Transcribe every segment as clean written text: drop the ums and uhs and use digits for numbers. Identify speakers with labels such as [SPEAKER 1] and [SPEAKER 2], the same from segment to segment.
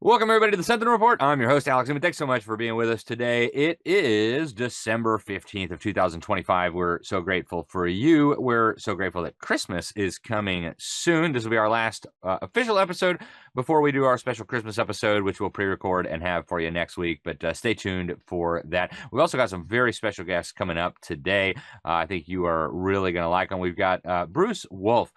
[SPEAKER 1] Welcome, everybody, to the Sentinel Report. I'm your host, Alex Newman. Thanks so much for being with us today. It is December 15th of 2025. We're so grateful for you. We're so grateful that Christmas is coming soon. This will be our last official episode before we do our special Christmas episode, which we'll pre-record and have for you next week. But stay tuned for that. We've also got some very special guests coming up today. I think you are really going to like them. We've got Bruce Wolf.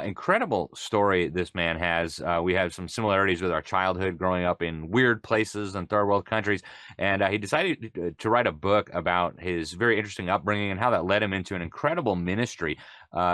[SPEAKER 1] Incredible story this man has. We have some similarities with our childhood growing up in weird places and third world countries. And he decided to write a book about his very interesting upbringing and how that led him into an incredible ministry,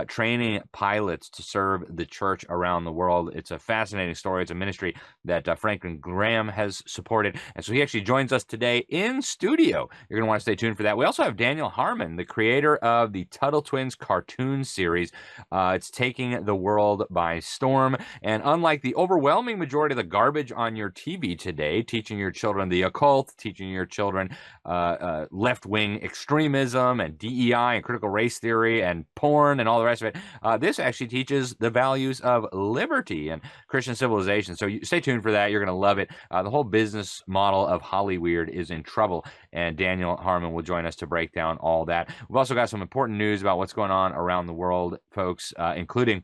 [SPEAKER 1] training pilots to serve the church around the world. It's a fascinating story. It's a ministry that Franklin Graham has supported. And so he actually joins us today in studio. You're going to want to stay tuned for that. We also have Daniel Harmon, the creator of the Tuttle Twins cartoon series. It's taking the world by storm. And unlike the overwhelming majority of the garbage on your TV today, teaching your children the occult, teaching your children left-wing extremism and DEI and critical race theory and porn and all the rest of it, this actually teaches the values of liberty and Christian civilization. So stay tuned for that. You're going to love it. The whole business model of Hollyweird is in trouble, and Daniel Harmon will join us to break down all that. We've also got some important news about what's going on around the world, folks, including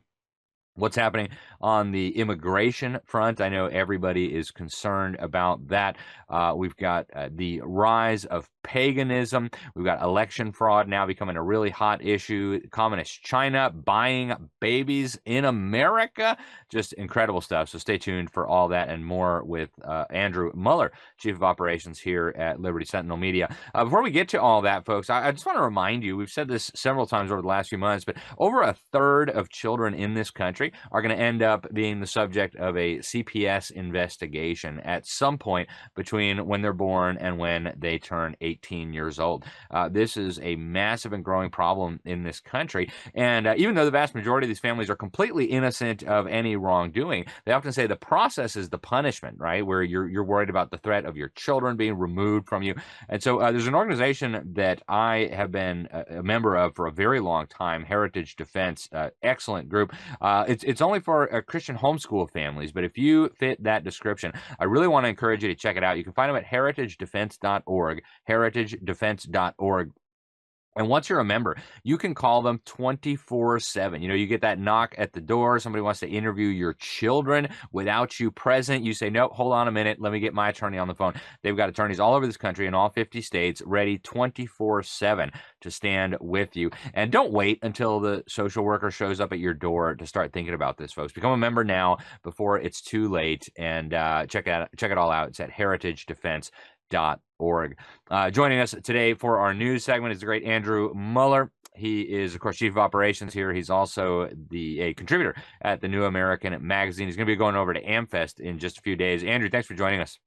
[SPEAKER 1] what's happening on the immigration front. I know everybody is concerned about that. We've got the rise of paganism. We've got election fraud now becoming a really hot issue. Communist China buying babies in America. Just incredible stuff. So stay tuned for all that and more with Andrew Muller, Chief of Operations here at Liberty Sentinel Media. Before we get to all that, folks, I just want to remind you, we've said this several times over the last few months, but over a third of children in this country are going to end up being the subject of a CPS investigation at some point between when they're born and when they turn 18 years old. This is a massive and growing problem in this country. And even though the vast majority of these families are completely innocent of any wrongdoing, they often say the process is the punishment, right? Where you're worried about the threat of your children being removed from you. And so there's an organization that I have been a member of for a very long time, Heritage Defense, excellent group. It's only for Christian homeschool families, but if you fit that description, I really want to encourage you to check it out. You can find them at heritagedefense.org, heritagedefense.org. And once you're a member, you can call them 24/7. You know, you get that knock at the door. Somebody wants to interview your children without you present. You say, nope, hold on a minute. Let me get my attorney on the phone. They've got attorneys all over this country in all 50 states ready 24/7 to stand with you. And don't wait until the social worker shows up at your door to start thinking about this, folks. Become a member now before it's too late, and check it all out. It's at heritagedefense.org. Joining us today for our news segment is the great Andrew Muller. He is, of course, Chief of Operations here. He's also a contributor at the New American magazine. He's going to be going over to AmFest in just a few days. Andrew, thanks for joining us.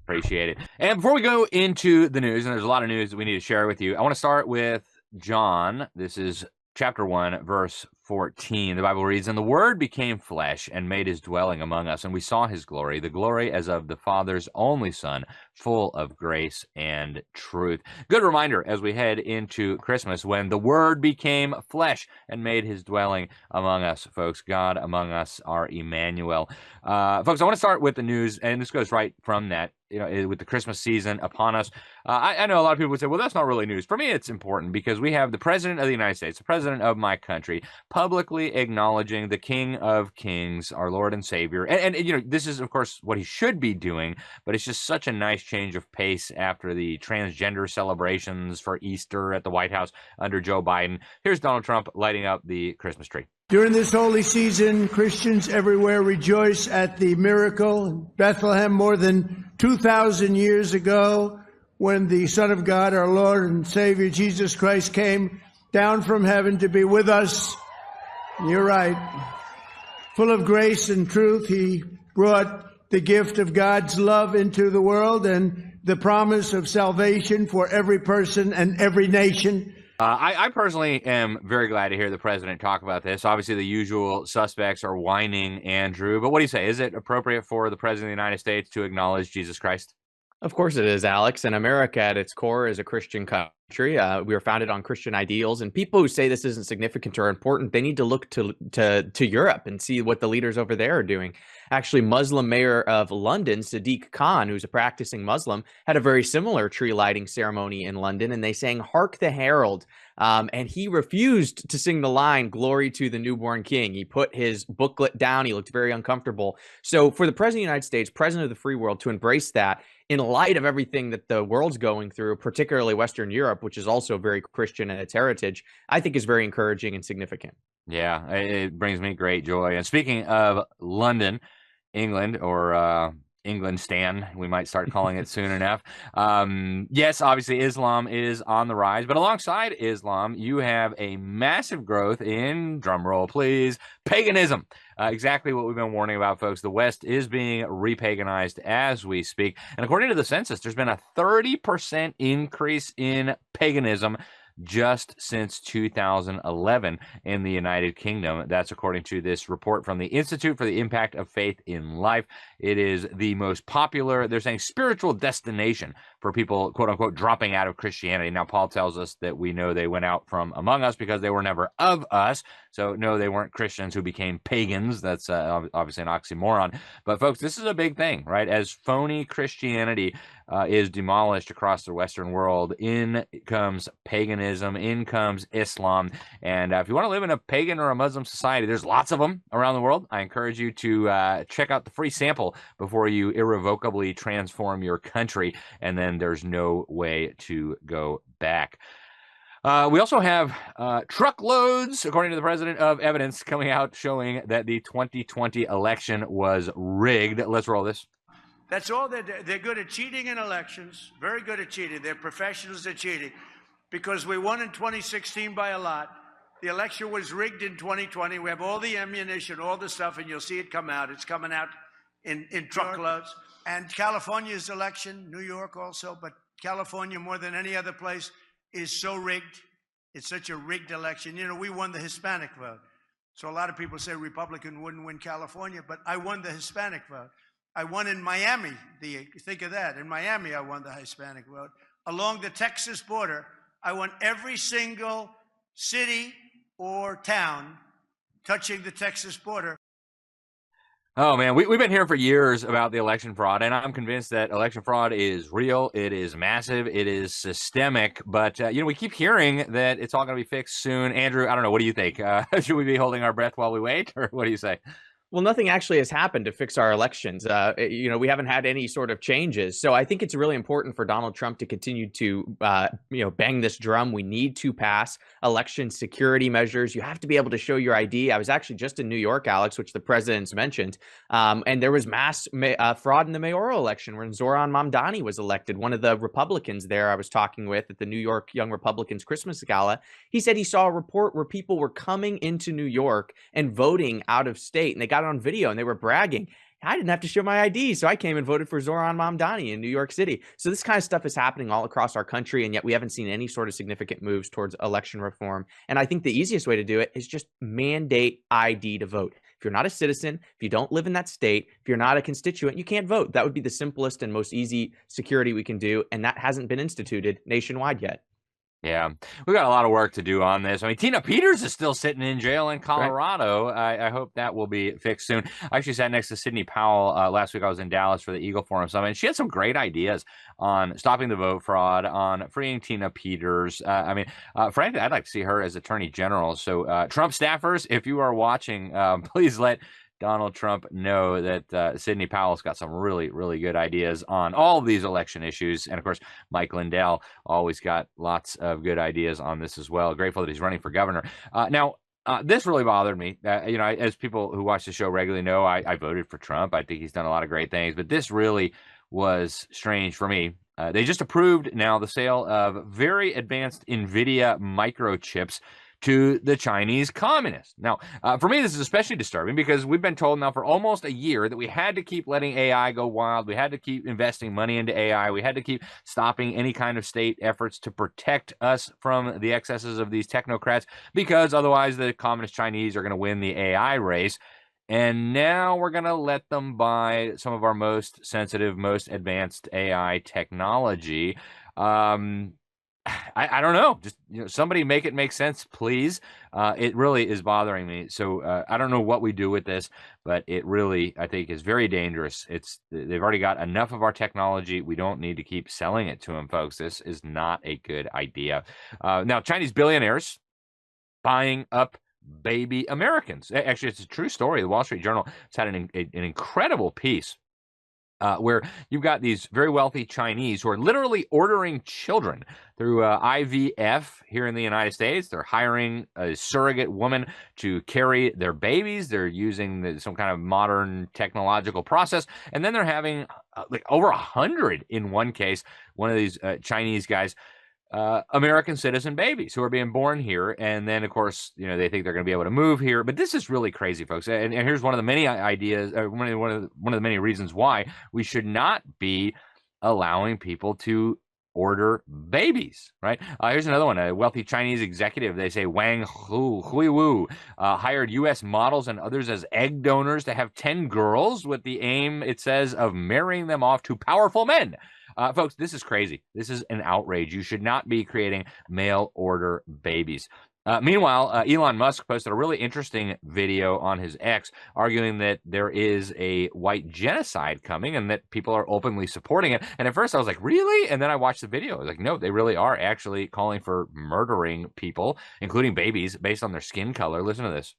[SPEAKER 1] Appreciate it. And before we go into the news, and there's a lot of news that we need to share with you, I want to start with John. This is chapter 1, verse 14. The Bible reads, "And the Word became flesh and made his dwelling among us, and we saw his glory, the glory as of the Father's only Son, full of grace and truth." Good reminder as we head into Christmas, when the Word became flesh and made his dwelling among us, folks. God among us, our Emmanuel. Folks, I want to start with the news, and this goes right from that. You know, with the Christmas season upon us, I know a lot of people would say, well, that's not really news. For me, it's important because we have the President of the United States, the President of my country, publicly acknowledging the King of Kings, our Lord and Savior. And you know, this is, of course, what he should be doing, but it's just such a nice change of pace after the transgender celebrations for Easter at the White House under Joe Biden. Here's Donald Trump lighting up the Christmas tree.
[SPEAKER 2] During this holy season, Christians everywhere rejoice at the miracle in Bethlehem more than 2,000 years ago, when the Son of God, our Lord and Savior, Jesus Christ, came down from heaven to be with us. You're right. Full of grace and truth, he brought the gift of God's love into the world and the promise of salvation for every person and every nation.
[SPEAKER 1] I personally am very glad to hear the president talk about this. Obviously, the usual suspects are whining Andrew, but what do you say? Is it appropriate for the president of the United States to acknowledge Jesus Christ?
[SPEAKER 3] Of course it is, Alex. And America at its core is a Christian country. We were founded on Christian ideals, and people who say this isn't significant or important, they need to look to Europe and see what the leaders over there are doing. Actually, Muslim mayor of London, Sadiq Khan, who's a practicing Muslim, had a very similar tree lighting ceremony in London, and they sang "Hark the Herald." And he refused to sing the line "Glory to the Newborn King." He put his booklet down. He looked very uncomfortable. So, for the president of the United States, president of the free world, to embrace that in light of everything that the world's going through, particularly Western Europe, which is also very Christian in its heritage, I think is very encouraging and significant.
[SPEAKER 1] Yeah, it brings me great joy. And speaking of London, England, or England Stan, we might start calling it soon enough. Yes, obviously Islam is on the rise, but alongside Islam, you have a massive growth in, drumroll please, paganism. Exactly what we've been warning about, folks. The West is being repaganized as we speak. And according to the census, there's been a 30% increase in paganism just since 2011 in the United Kingdom. That's according to this report from the Institute for the Impact of Faith in Life. It is the most popular, they're saying, spiritual destination for people, quote unquote, dropping out of Christianity. Now, Paul tells us that we know they went out from among us because they were never of us. So, no, they weren't Christians who became pagans. That's obviously an oxymoron. But, folks, this is a big thing, right? As phony Christianity is demolished across the Western world, in comes paganism, in comes Islam. And if you want to live in a pagan or a Muslim society, there's lots of them around the world. I encourage you to check out the free sample before you irrevocably transform your country, and then there's no way to go back. We also have truckloads, according to the president, of evidence coming out showing that the 2020 election was rigged. Let's roll this.
[SPEAKER 2] That's all they're good at cheating in elections, very good at cheating. They're professionals at cheating because we won in 2016 by a lot. The election was rigged in 2020. We have all the ammunition, all the stuff, and you'll see it come out. It's coming out in truckloads. And California's election, New York also, but California more than any other place is so rigged. It's such a rigged election. You know, we won the Hispanic vote. So a lot of people say Republican wouldn't win California, but I won the Hispanic vote. I won in Miami. Think of that. In Miami, I won the Hispanic vote. Along the Texas border, I won every single city or town touching the Texas border.
[SPEAKER 1] Oh, man, we've been hearing for years about the election fraud, and I'm convinced that election fraud is real. It is massive. It is systemic. But, we keep hearing that it's all going to be fixed soon. Andrew, I don't know. What do you think? Should we be holding our breath while we wait, or what do you say?
[SPEAKER 3] Well, nothing actually has happened to fix our elections. We haven't had any sort of changes. So I think it's really important for Donald Trump to continue to, bang this drum. We need to pass election security measures. You have to be able to show your ID. I was actually just in New York, Alex, which the president's mentioned. And there was mass fraud in the mayoral election when Zoran Mamdani was elected. One of the Republicans there I was talking with at the New York Young Republicans Christmas Gala, he said he saw a report where people were coming into New York and voting out of state, and they got on video and they were bragging. I didn't have to show my ID, so I came and voted for Zoran Mamdani in New York City. So this kind of stuff is happening all across our country, and yet we haven't seen any sort of significant moves towards election reform. And I think the easiest way to do it is just mandate ID to vote. If you're not a citizen, if you don't live in that state, if you're not a constituent, you can't vote. That would be the simplest and most easy security we can do, and that hasn't been instituted nationwide yet.
[SPEAKER 1] Yeah, we got a lot of work to do on this. I mean, Tina Peters is still sitting in jail in Colorado. Right. I hope that will be fixed soon. I actually sat next to Sidney Powell last week. I was in Dallas for the Eagle Forum Summit, and she had some great ideas on stopping the vote fraud, on freeing Tina Peters. Frankly, I'd like to see her as Attorney General. So, Trump staffers, if you are watching, please let Donald Trump know that Sidney Powell's got some really, really good ideas on all of these election issues. And of course, Mike Lindell always got lots of good ideas on this as well. Grateful that he's running for governor. This really bothered me. As people who watch the show regularly know, I voted for Trump. I think he's done a lot of great things, but this really was strange for me. They just approved now the sale of very advanced NVIDIA microchips to the Chinese communists. Now, for me, this is especially disturbing because we've been told now for almost a year that we had to keep letting AI go wild. We had to keep investing money into AI. We had to keep stopping any kind of state efforts to protect us from the excesses of these technocrats because otherwise the communist Chinese are going to win the AI race. And now we're going to let them buy some of our most sensitive, most advanced AI technology. I don't know. Just somebody make it make sense, please. It really is bothering me. So I don't know what we do with this, but it really, I think, is very dangerous. They've already got enough of our technology. We don't need to keep selling it to them, folks. This is not a good idea. Now, Chinese billionaires buying up baby Americans. Actually, it's a true story. The Wall Street Journal has had an incredible piece where you've got these very wealthy Chinese who are literally ordering children through IVF here in the United States. They're hiring a surrogate woman to carry their babies. They're using some kind of modern technological process. And then they're having like over 100 in one case, one of these Chinese guys, American citizen babies who are being born here. And then, of course, they think they're going to be able to move here. But this is really crazy, folks. And here's one of the many ideas, one of the many reasons why we should not be allowing people to order babies, right? Here's another one. A wealthy Chinese executive, they say Wang Huiwu, hired U.S. models and others as egg donors to have 10 girls with the aim, it says, of marrying them off to powerful men. Folks, this is crazy. This is an outrage. You should not be creating mail order babies. Meanwhile, Elon Musk posted a really interesting video on his X arguing that there is a white genocide coming and that people are openly supporting it. And at first I was like, really? And then I watched the video. I was like, no, they really are actually calling for murdering people, including babies, based on their skin color. Listen to this.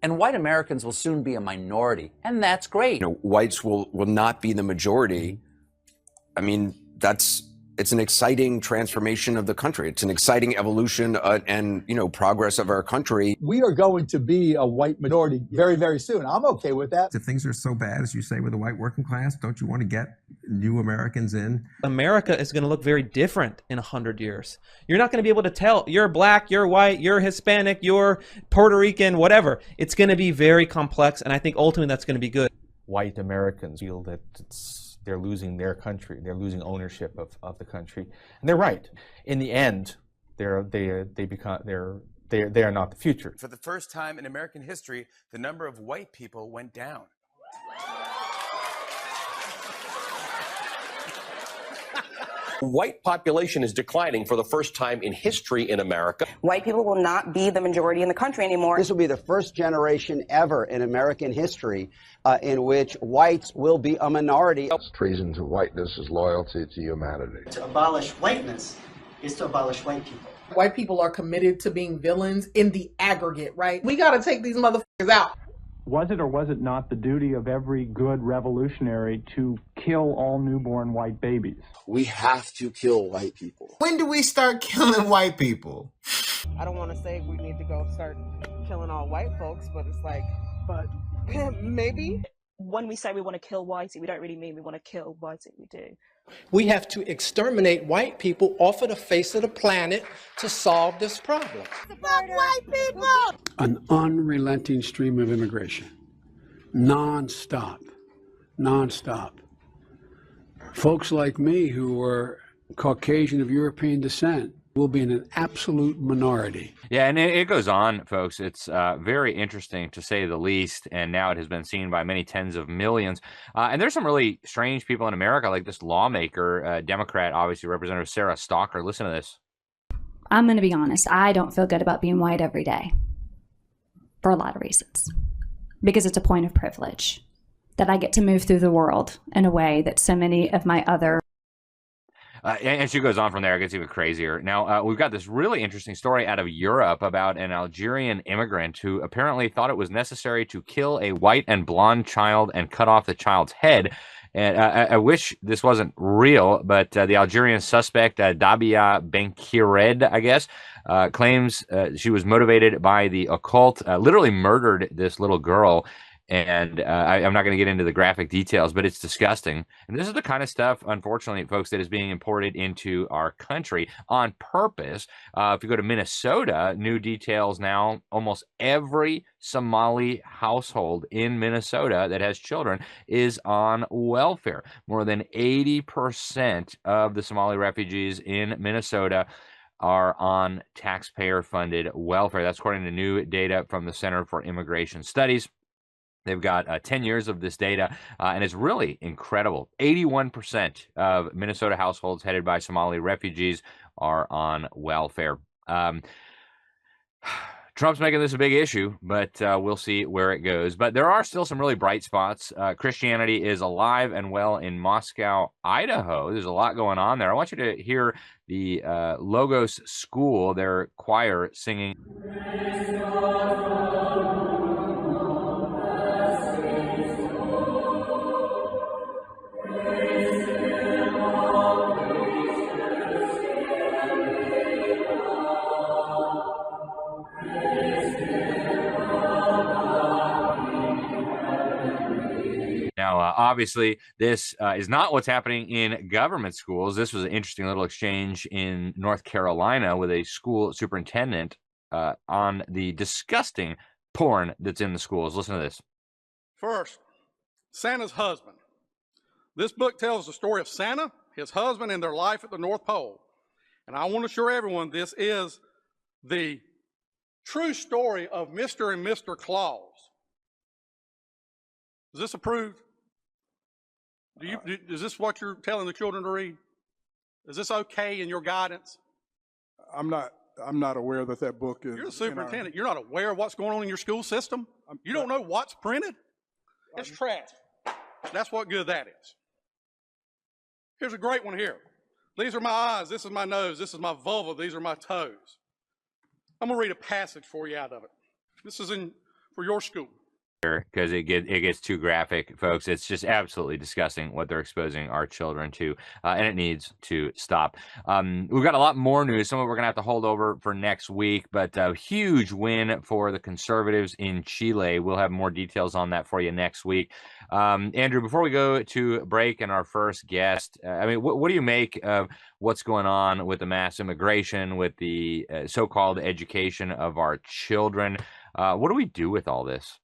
[SPEAKER 4] And white Americans will soon be a minority, and that's great.
[SPEAKER 5] Whites will not be the majority. I mean, it's an exciting transformation of the country. It's an exciting evolution and progress of our country.
[SPEAKER 6] We are going to be a white minority very, very soon. I'm okay with that.
[SPEAKER 7] If things are so bad, as you say, with the white working class, don't you want to get new Americans in?
[SPEAKER 8] America is going to look very different in 100 years. You're not going to be able to tell you're black, you're white, you're Hispanic, you're Puerto Rican, whatever. It's going to be very complex, and I think ultimately that's going to be good.
[SPEAKER 9] White Americans feel that they're losing their country. They're losing ownership of the country, and they're right. In the end, they are not the future.
[SPEAKER 10] For the first time in American history, the number of white people went down.
[SPEAKER 11] White population is declining for the first time in history in America.
[SPEAKER 12] White people will not be the majority in the country anymore.
[SPEAKER 13] This will be the first generation ever in American history in which whites will be a minority.
[SPEAKER 14] Treason to whiteness is loyalty to humanity.
[SPEAKER 15] To abolish whiteness is to abolish white people.
[SPEAKER 16] White people are committed to being villains in the aggregate, right? We got to take these motherfuckers out.
[SPEAKER 17] Was it or was it not the duty of every good revolutionary to kill all newborn white babies?
[SPEAKER 18] We have to kill white people.
[SPEAKER 19] When do we start killing white people?
[SPEAKER 20] I don't want to say we need to go start killing all white folks, but it's like, but maybe.
[SPEAKER 12] When we say we want to kill whitey, we don't really mean we want to kill whitey, we do.
[SPEAKER 21] We have to exterminate white people off of the face of the planet to solve this problem.
[SPEAKER 16] Fuck white people!
[SPEAKER 22] An unrelenting stream of immigration. Non-stop. Non-stop. Folks like me who are Caucasian of European descent will be in an absolute minority.
[SPEAKER 1] Yeah, and it goes on, folks. It's very interesting, to say the least, and now it has been seen by many tens of millions. And there's some really strange people in America, like this lawmaker, Democrat, obviously, Representative Sarah Stalker. Listen to this.
[SPEAKER 23] I'm going to be honest. I don't feel good about being white every day for a lot of reasons. Because it's a point of privilege that I get to move through the world in a way that so many of my other
[SPEAKER 1] and she goes on from there. It gets even crazier. Now, we've got this really interesting story out of Europe about an Algerian immigrant who apparently thought it was necessary to kill a white and blonde child and cut off the child's head. And I wish this wasn't real, but the Algerian suspect, Dabia Benkired, I guess, claims she was motivated by the occult, literally murdered this little girl. And I'm not going to get into the graphic details, but it's disgusting. And this is the kind of stuff, unfortunately, folks, that is being imported into our country on purpose. If you go to Minnesota, new details now, almost every Somali household in Minnesota that has children is on welfare. More than 80% of the Somali refugees in Minnesota are on taxpayer-funded welfare. That's according to new data from the Center for Immigration Studies. They've got 10 years of this data, and it's really incredible. 81% of Minnesota households headed by Somali refugees are on welfare. Trump's making this a big issue, but we'll see where it goes. But there are still some really bright spots. Christianity is alive and well in Moscow, Idaho. There's a lot going on there. I want you to hear the Logos School, their choir singing. Now, obviously, this is not what's happening in government schools. This was an interesting little exchange in North Carolina with a school superintendent on the disgusting porn that's in the schools. Listen to this.
[SPEAKER 2] First, Santa's husband. This book tells the story of Santa, his husband, and their life at the North Pole. And I want to assure everyone this is the true story of Mr. and Mr. Claus. Is this approved? Is this what you're telling the children to read? Is this okay in your guidance?
[SPEAKER 3] I'm not aware that book is.
[SPEAKER 2] You're the superintendent. You're not aware of what's going on in your school system? You don't know what's printed? It's trash. That's what good that is. Here's a great one here. These are my eyes. This is my nose. This is my vulva. These are my toes. I'm going to read a passage for you out of it. This is for your school.
[SPEAKER 1] Because it gets too graphic, folks. It's just absolutely disgusting what they're exposing our children to, and it needs to stop. We've got a lot more news. Some of it we're going to have to hold over for next week, but a huge win for the conservatives in Chile. We'll have more details on that for you next week. Andrew, before we go to break and our first guest, I mean, what do you make of what's going on with the mass immigration, with the so-called education of our children? What do we do with all this?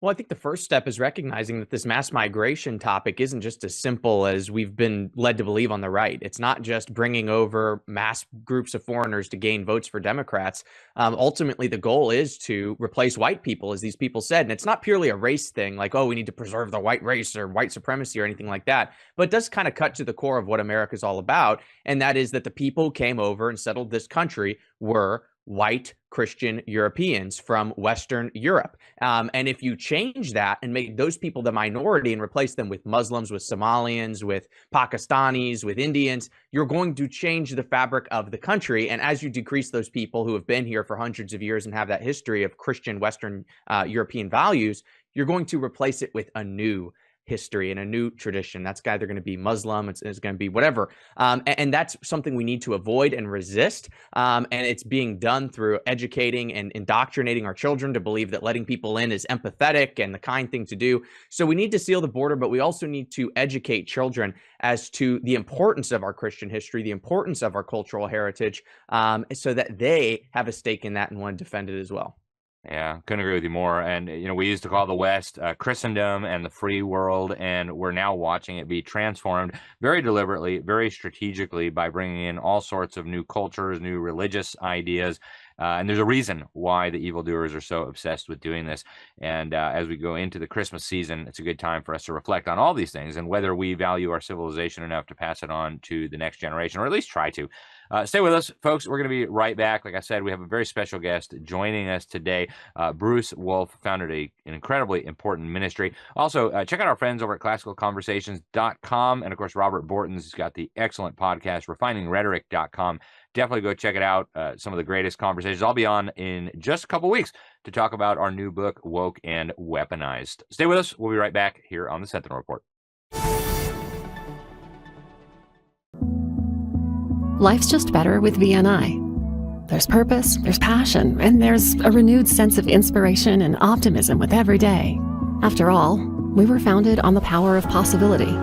[SPEAKER 4] Well, I think the first step is recognizing that this mass migration topic isn't just as simple as we've been led to believe on the right. It's not just bringing over mass groups of foreigners to gain votes for Democrats. Ultimately, the goal is to replace white people, as these people said. And it's not purely a race thing, like, oh, we need to preserve the white race or white supremacy or anything like that. But it does kind of cut to the core of what America's all about. And that is that the people who came over and settled this country were white Christian Europeans from Western Europe. And if you change that and make those people the minority and replace them with Muslims, with Somalians, with Pakistanis, with Indians, you're going to change the fabric of the country. And as you decrease those people who have been here for hundreds of years and have that history of Christian Western European values, you're going to replace it with a new history and a new tradition. That's either going to be Muslim, it's going to be whatever. And that's something we need to avoid and resist. And it's being done through educating and indoctrinating our children to believe that letting people in is empathetic and the kind thing to do. So we need to seal the border, but we also need to educate children as to the importance of our Christian history, the importance of our cultural heritage, so that they have a stake in that and want to defend it as well.
[SPEAKER 1] Yeah, couldn't agree with you more. And, you know, we used to call the West Christendom and the free world, and we're now watching it be transformed very deliberately, very strategically by bringing in all sorts of new cultures, new religious ideas. And there's a reason why the evildoers are so obsessed with doing this. And as we go into the Christmas season, it's a good time for us to reflect on all these things and whether we value our civilization enough to pass it on to the next generation, or at least try to. Stay with us, folks. We're going to be right back. Like I said, we have a very special guest joining us today. Bruce Wolf founded an incredibly important ministry. Also, check out our friends over at classicalconversations.com. And, of course, Robert Borton's got the excellent podcast, refiningrhetoric.com. Definitely go check it out. Some of the greatest conversations. I'll be on in just a couple weeks to talk about our new book, Woke and Weaponized. Stay with us. We'll be right back here on the Sentinel Report.
[SPEAKER 24] Life's just better with VNI. There's purpose, there's passion, and there's a renewed sense of inspiration and optimism with every day. After all, we were founded on the power of possibility.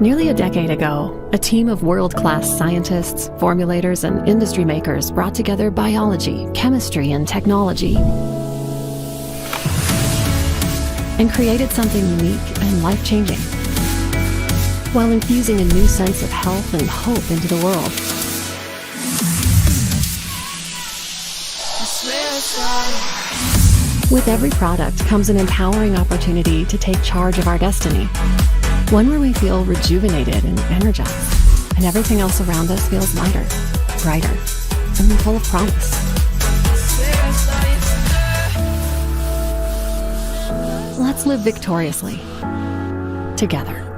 [SPEAKER 24] Nearly a decade ago, a team of world-class scientists, formulators, and industry makers brought together biology, chemistry, and technology and created something unique and life-changing, while infusing a new sense of health and hope into the world. With every product comes an empowering opportunity to take charge of our destiny. One where we feel rejuvenated and energized, and everything else around us feels lighter, brighter, and full of promise. Let's live victoriously, together.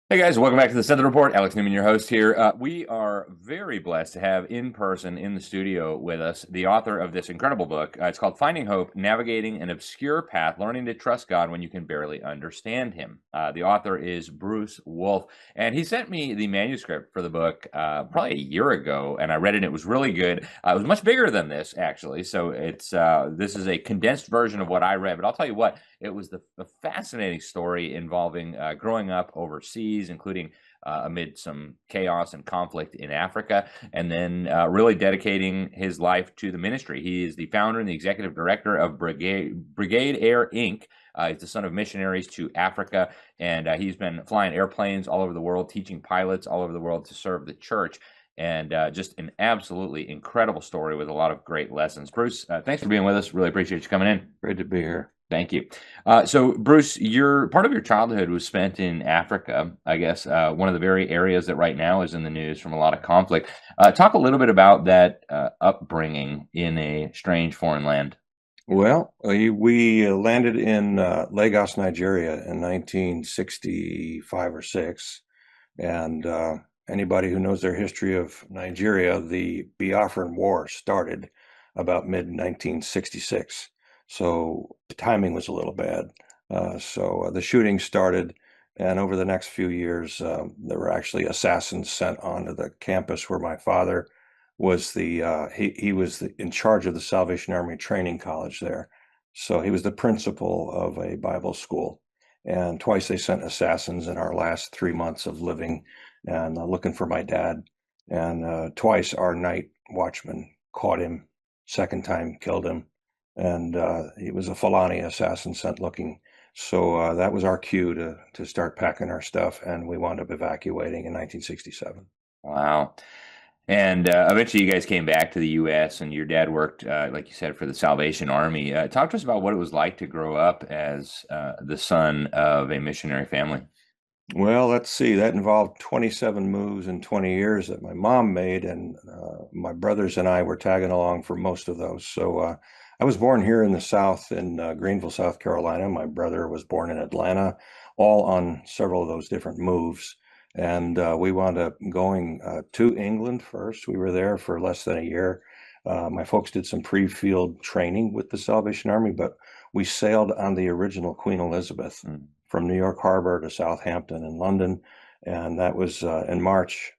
[SPEAKER 1] Hey guys, welcome back to the Sentinel Report. Alex Newman, your host here. We are very blessed to have in person in the studio with us the author of this incredible book. It's called Finding Hope, Navigating an Obscure Path, Learning to Trust God When You Can Barely Understand Him. The author is Bruce Wolfe, and he sent me the manuscript for the book probably a year ago, and I read it, and it was really good. It was much bigger than this, actually, so it's this is a condensed version of what I read, but I'll tell you what, it was the fascinating story involving growing up overseas, including amid some chaos and conflict in Africa, and then really dedicating his life to the ministry. He is the founder and the executive director of Brigade Air, Inc. He's the son of missionaries to Africa, and he's been flying airplanes all over the world, teaching pilots all over the world to serve the church. And just an absolutely incredible story with a lot of great lessons. Bruce, thanks for being with us. Really appreciate you coming in.
[SPEAKER 5] Great to be here.
[SPEAKER 1] Thank you. So, Bruce, part of your childhood was spent in Africa, I guess, one of the very areas that right now is in the news from a lot of conflict. Talk a little bit about that upbringing in a strange foreign land.
[SPEAKER 5] Well, we landed in Lagos, Nigeria in 1965 or 6. And anybody who knows their history of Nigeria, the Biafran War started about mid-1966. So the timing was a little bad. So the shooting started, and over the next few years, there were actually assassins sent onto the campus where my father was he was in charge of the Salvation Army Training College there. So he was the principal of a Bible school. And twice they sent assassins in our last 3 months of living and looking for my dad. And twice our night watchman caught him, second time killed him. And he was a Fulani assassin sent looking. So that was our cue to start packing our stuff, and we wound up evacuating in 1967.
[SPEAKER 1] Wow. And eventually you guys came back to the U.S., and your dad worked, like you said, for the Salvation Army. Talk to us about what it was like to grow up as the son of a missionary family.
[SPEAKER 5] Well, let's see. That involved 27 moves in 20 years that my mom made, and my brothers and I were tagging along for most of those. So I was born here in the South, in Greenville, South Carolina. My brother was born in Atlanta, all on several of those different moves. And we wound up going to England first. We were there for less than a year. My folks did some pre-field training with the Salvation Army, but we sailed on the original Queen Elizabeth from New York Harbor to Southampton and London. And that was in March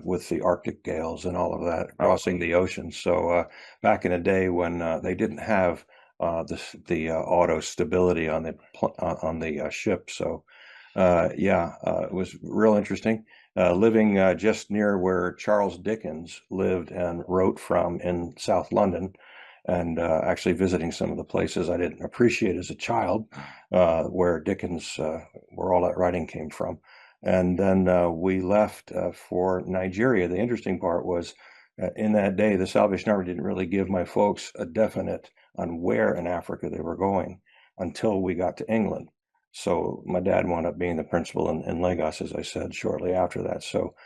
[SPEAKER 5] with the Arctic gales and all of that, crossing the ocean. So back in a day when they didn't have the auto stability on the ship. So it was real interesting. Living just near where Charles Dickens lived and wrote from in South London, and actually visiting some of the places I didn't appreciate as a child, where Dickens, where all that writing came from. And then we left for Nigeria. The interesting part was in that day, the Salvation Army didn't really give my folks a definite on where in Africa they were going until we got to England. So my dad wound up being the principal in Lagos, as I said, shortly after that. So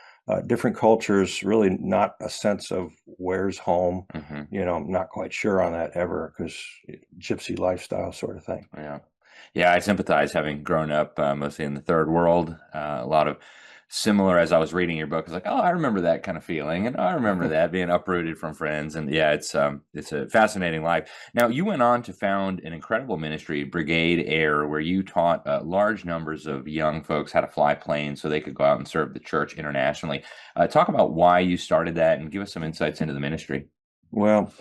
[SPEAKER 5] different cultures, really not a sense of where's home. I'm not quite sure on that ever, because gypsy lifestyle sort of thing.
[SPEAKER 1] Yeah, I sympathize, having grown up mostly in the third world. A lot of similar, as I was reading your book, it's like, oh, I remember that kind of feeling, and I remember that being uprooted from friends, and yeah, it's a fascinating life. Now, you went on to found an incredible ministry, Brigade Air, where you taught large numbers of young folks how to fly planes so they could go out and serve the church internationally. Talk about why you started that, and give us some insights into the ministry.
[SPEAKER 5] Well,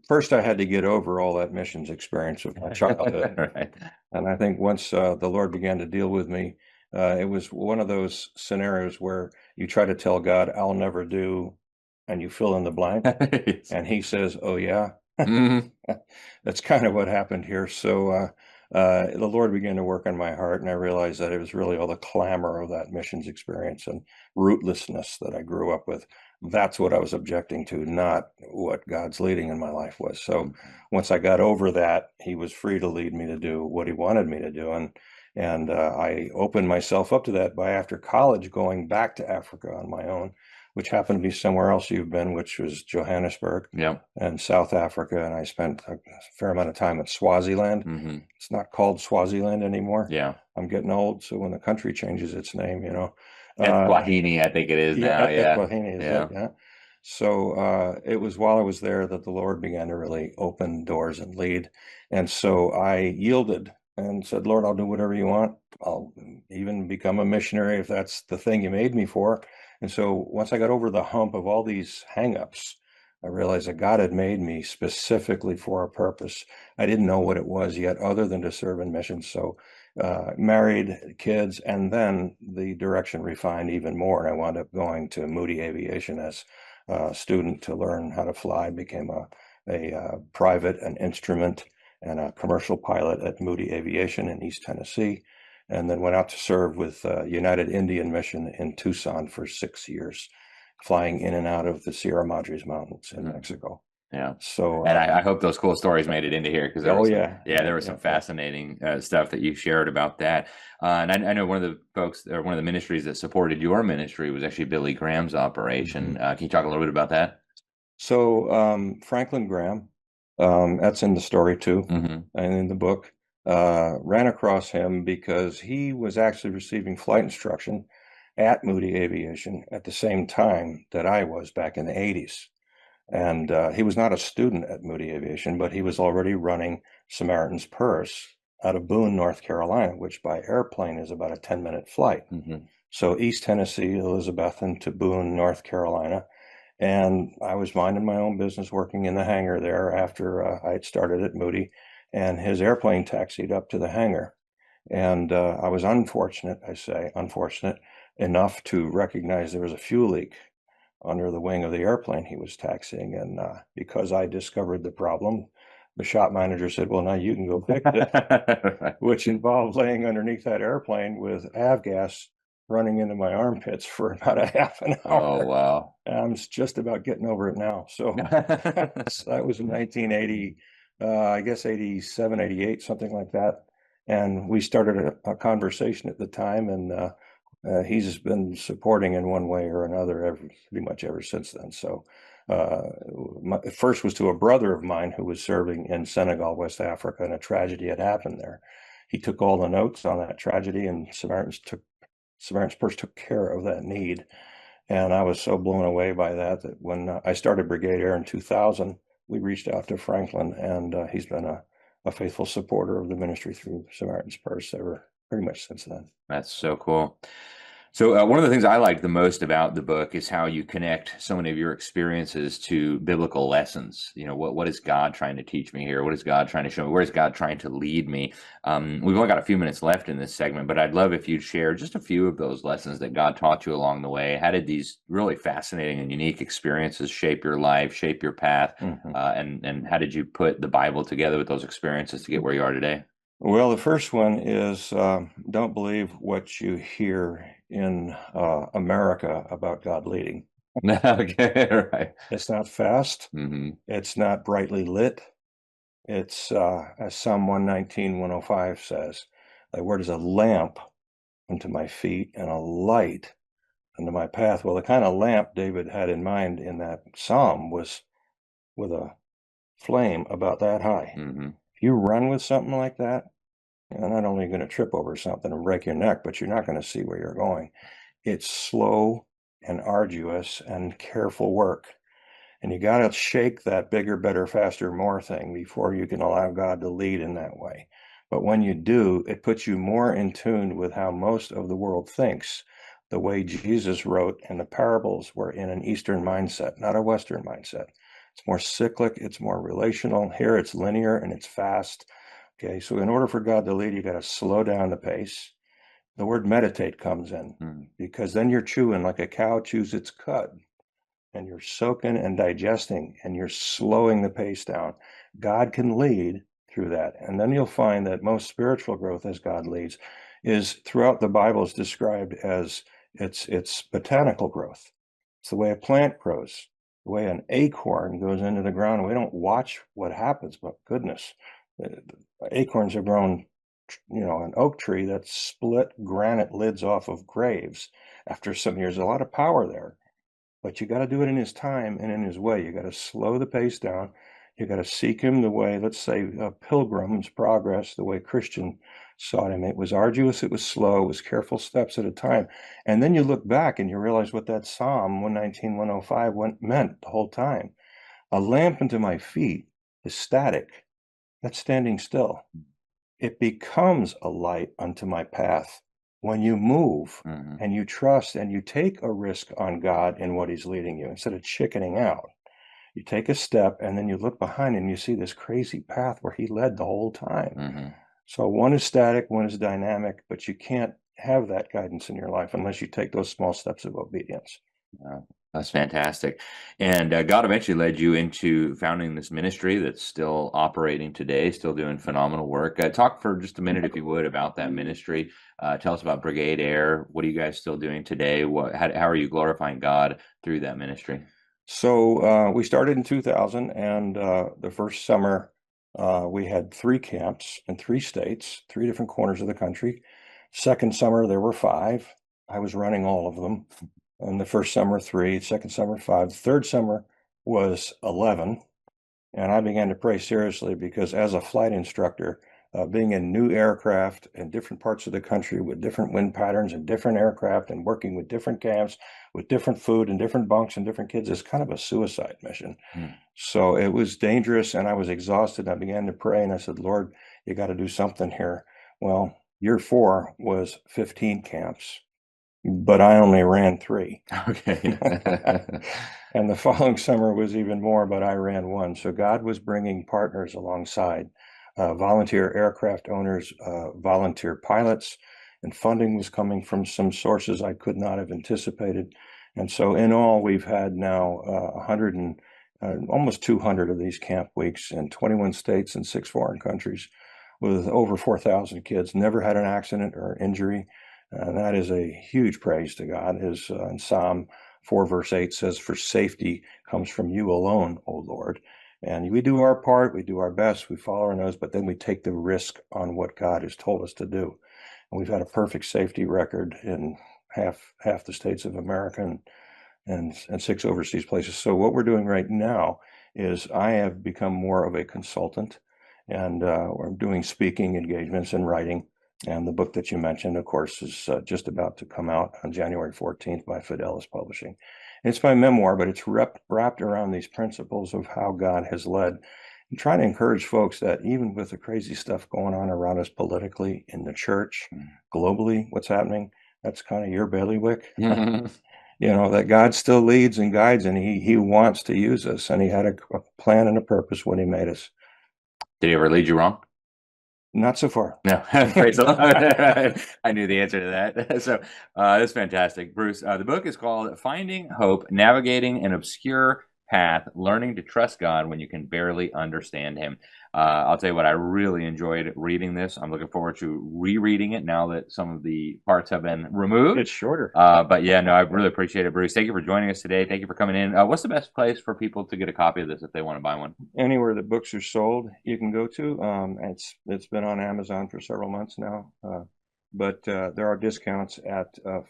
[SPEAKER 5] first I had to get over all that missions experience of my childhood.
[SPEAKER 1] Right.
[SPEAKER 5] And I think once the Lord began to deal with me, it was one of those scenarios where you try to tell God, I'll never do, and you fill in the blank. And he says, oh, yeah. That's kind of what happened here. So the Lord began to work on my heart, and I realized that it was really all the clamor of that missions experience and rootlessness that I grew up with. That's what I was objecting to, not what God's leading in my life was. So once I got over that, he was free to lead me to do what he wanted me to do. And I opened myself up to that by, after college, going back to Africa on my own, which happened to be somewhere else you've been, which was Johannesburg and South Africa. And I spent a fair amount of time at Swaziland. It's not called Swaziland anymore.
[SPEAKER 1] Yeah.
[SPEAKER 5] I'm getting old, so when the country changes its name, you know.
[SPEAKER 1] Eswatini, I think it is now. Yeah.
[SPEAKER 5] Eswatini is it? Yeah. So it was while I was there that the Lord began to really open doors and lead. And so I yielded and said, Lord, I'll do whatever you want. I'll even become a missionary if that's the thing you made me for. And so once I got over the hump of all these hangups, I realized that God had made me specifically for a purpose. I didn't know what it was yet, other than to serve in missions. So married, kids, and then the direction refined even more. And I wound up going to Moody Aviation as a student to learn how to fly, became a private, an instrument, and a commercial pilot at Moody Aviation in East Tennessee, and then went out to serve with United Indian Mission in Tucson for 6 years, flying in and out of the Sierra Madres Mountains in Mexico.
[SPEAKER 1] Yeah.
[SPEAKER 5] So,
[SPEAKER 1] and I hope those cool stories made it into here, because there was some fascinating stuff that you shared about that. And I know one of the folks, or one of the ministries that supported your ministry, was actually Billy Graham's operation. Can you talk a little bit about that?
[SPEAKER 5] So Franklin Graham, that's in the story too, and in the book, ran across him because he was actually receiving flight instruction at Moody Aviation at the same time that I was back in the 80s. And he was not a student at Moody Aviation, but he was already running Samaritan's Purse out of Boone, North Carolina, which by airplane is about a 10-minute flight. So East Tennessee, Elizabethton to Boone, North Carolina. And I was minding my own business, working in the hangar there after I had started at Moody, and his airplane taxied up to the hangar. And I was unfortunate enough to recognize there was a fuel leak under the wing of the airplane he was taxiing. And because I discovered the problem, the shop manager said, well, now you can go fix it, which involved laying underneath that airplane with avgas running into my armpits for about a half an hour.
[SPEAKER 1] Oh, wow.
[SPEAKER 5] I'm just about getting over it now. So that was in 1980, I guess 87, 88, something like that. And we started a conversation at the time, and he's been supporting in one way or another pretty much ever since then. So first was to a brother of mine who was serving in Senegal, West Africa, and a tragedy had happened there. He took all the notes on that tragedy, and Samaritan's Purse took care of that need. And I was so blown away by that when I started Brigade Air in 2000, we reached out to Franklin, and he's been a faithful supporter of the ministry through Samaritan's Purse ever pretty much since then.
[SPEAKER 1] That's so cool. So one of the things I like the most about the book is how you connect so many of your experiences to biblical lessons. You know, what is God trying to teach me here? What is God trying to show me? Where is God trying to lead me? We've only got a few minutes left in this segment, but I'd love if you'd share just a few of those lessons that God taught you along the way. How did these really fascinating and unique experiences shape your life, shape your path? And how did you put the Bible together with those experiences to get where you are today?
[SPEAKER 5] Well, the first one is don't believe what you hear in America about God leading.
[SPEAKER 1] Okay, right.
[SPEAKER 5] It's not fast. It's not brightly lit. It's, as Psalm 119, 105 says, thy word is a lamp unto my feet and a light unto my path. Well, the kind of lamp David had in mind in that psalm was with a flame about that high. If you run with something like that, you're not only going to trip over something and break your neck, but you're not going to see where you're going. It's slow and arduous and careful work. And you got to shake that bigger, better, faster, more thing before you can allow God to lead in that way. But when you do, it puts you more in tune with how most of the world thinks. The way Jesus wrote and the parables were in an Eastern mindset, not a Western mindset. It's more cyclic, it's more relational. Here it's linear and it's fast. Okay, so in order for God to lead, you got to slow down the pace. The word meditate comes in because then you're chewing like a cow chews its cud, and you're soaking and digesting, and you're slowing the pace down. God can lead through that. And then you'll find that most spiritual growth as God leads is throughout the Bible is described as it's botanical growth. It's the way a plant grows, the way an acorn goes into the ground. We don't watch what happens, but goodness, the acorns are grown, an oak tree that split granite lids off of graves after some years. A lot of power there, but you got to do it in his time and in his way. You got to slow the pace down. You got to seek him the way, let's say, a pilgrim's progress, the way Christian sought him. It was arduous, it was slow, it was careful steps at a time. And then you look back and you realize what that Psalm 119, 105 meant the whole time. A lamp unto my feet is static. That's standing still. It becomes a light unto my path when you move and you trust and you take a risk on God in what he's leading you instead of chickening out. You take a step and then you look behind and you see this crazy path where he led the whole time. So one is static, one is dynamic, but you can't have that guidance in your life unless you take those small steps of obedience.
[SPEAKER 1] That's fantastic. And God eventually led you into founding this ministry that's still operating today, still doing phenomenal work. Talk for just a minute, if you would, about that ministry. Tell us about Brigade Air. What are you guys still doing today? How are you glorifying God through that ministry?
[SPEAKER 5] So we started in 2000, and the first summer we had 3 camps in 3 states, 3 different corners of the country. Second summer there were 5. I was running all of them. And the first summer 3, second summer 5, third summer was 11. And I began to pray seriously because as a flight instructor, being in new aircraft in different parts of the country with different wind patterns and different aircraft and working with different camps with different food and different bunks and different kids is kind of a suicide mission. So it was dangerous and I was exhausted. I began to pray and I said, Lord, you got to do something here. Well, year 4 was 15 camps, but I only ran 3.
[SPEAKER 1] Okay.
[SPEAKER 5] And the following summer was even more, but I ran 1. So God was bringing partners alongside. Volunteer aircraft owners, volunteer pilots, and funding was coming from some sources I could not have anticipated. And so in all, we've had now almost 200 of these camp weeks in 21 states and 6 foreign countries with over 4,000 kids, never had an accident or injury. And that is a huge praise to God. As in Psalm 4 verse 8 says, for safety comes from you alone, O Lord. And we do our part, we do our best, we follow our nose, but then we take the risk on what God has told us to do. And we've had a perfect safety record in half the states of America and 6 overseas places. So what we're doing right now is I have become more of a consultant, and we're doing speaking engagements and writing. And the book that you mentioned, of course, is just about to come out on January 14th by Fidelis Publishing. It's my memoir, but it's wrapped around these principles of how God has led. I'm trying to encourage folks that even with the crazy stuff going on around us politically, in the church, globally, what's happening, that's kind of your bailiwick. That God still leads and guides, and he wants to use us, and he had a plan and a purpose when he made us.
[SPEAKER 1] Did he ever lead you wrong?
[SPEAKER 5] Not so far.
[SPEAKER 1] No, praise the Lord. I knew the answer to that. So that's fantastic. Bruce, the book is called Finding Hope, Navigating an Obscure Path, Learning to Trust God When You Can Barely Understand Him. I'll tell you what, I really enjoyed reading this. I'm looking forward to rereading it now that some of the parts have been removed.
[SPEAKER 5] It's shorter.
[SPEAKER 1] But yeah, no, I really appreciate it, Bruce. Thank you for joining us today. Thank you for coming in. What's the best place for people to get a copy of this if they want to buy one?
[SPEAKER 5] Anywhere that books are sold, you can go to. It's been on Amazon for several months now. But there are discounts at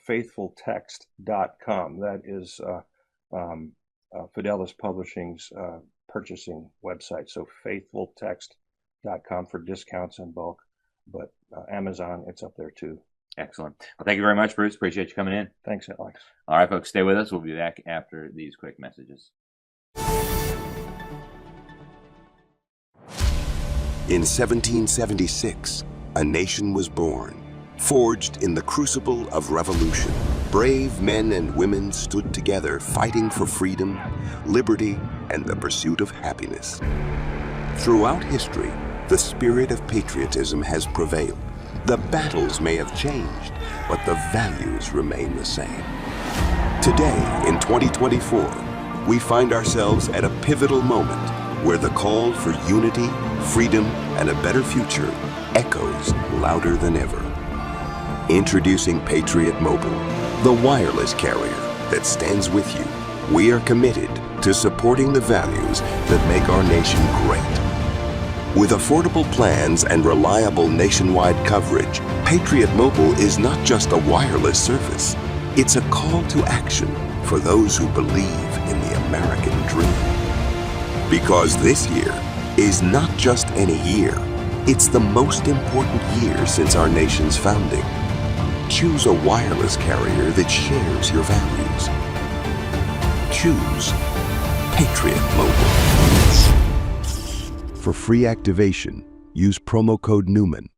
[SPEAKER 5] faithfultext.com. That is Fidelis Publishing's purchasing website. So faithfultext.com for discounts in bulk, but Amazon, it's up there too.
[SPEAKER 1] Excellent. Well, thank you very much, Bruce. Appreciate you coming in.
[SPEAKER 5] Thanks, Alex.
[SPEAKER 1] All right, folks, stay with us. We'll be back after these quick messages.
[SPEAKER 6] In 1776, a nation was born, forged in the crucible of revolution. Brave men and women stood together fighting for freedom, liberty, and the pursuit of happiness. Throughout history, the spirit of patriotism has prevailed. The battles may have changed, but the values remain the same. Today, in 2024, we find ourselves at a pivotal moment where the call for unity, freedom, and a better future echoes louder than ever. Introducing Patriot Mobile, the wireless carrier that stands with you we are committed to supporting the values that make our nation great. With affordable plans and reliable nationwide coverage, Patriot Mobile is not just a wireless service. It's a call to action for those who believe in the American dream. Because this year is not just any year, it's the most important year since our nation's founding. Choose a wireless carrier that shares your values. Choose Patriot Mobile. For free activation, use promo code Newman.